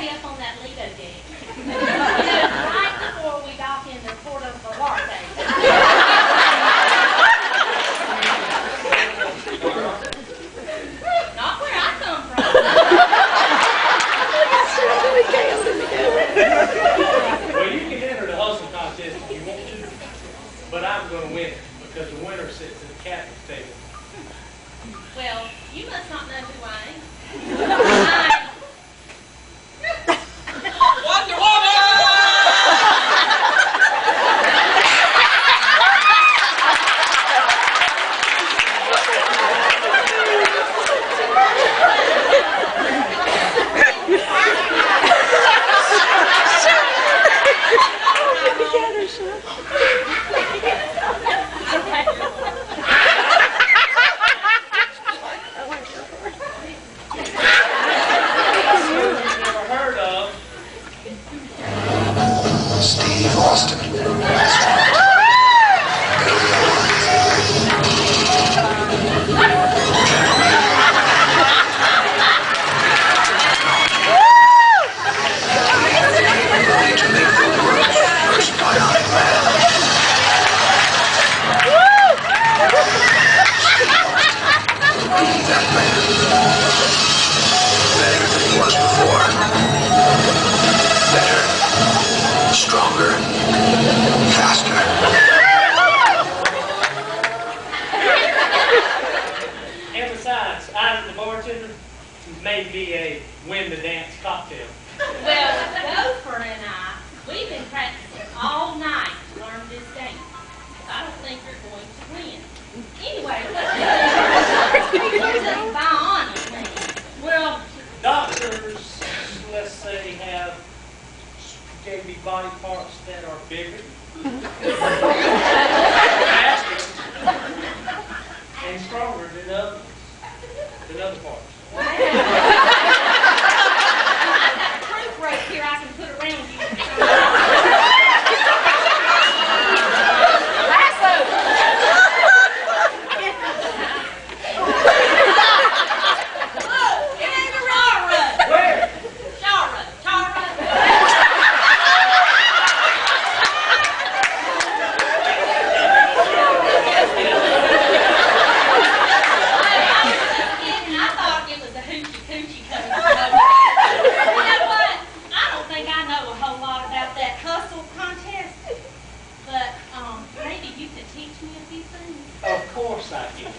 be up on that Lido deck. Right before we dock in the Port of Vallarta. Not where I come from. Well, you can enter the hustle contest if you want to, but I'm going to win it because the winner sits at the captain's table. Well, you must not know who I am. Wonder Woman! Never heard of. Steve Austin. To make the world's first bionic man. Be that man. Better than he was before. Better. Stronger. Faster. And besides, I, the bartender, made me a win the dance cocktail. Well, Gopher and I, we've been practicing all night to learn this dance. I don't think you're going to win. Anyway, what's a bionic man? Well, doctors, let's say, have gave me body parts that are bigger, faster, and stronger than other parts. I've got a proof right here I can put around you. Where? Tara. I thought it was a hoochie coochie coming. You know what? I don't think I know a whole lot about that hustle contest, but maybe you could teach me a few things. Of course I can.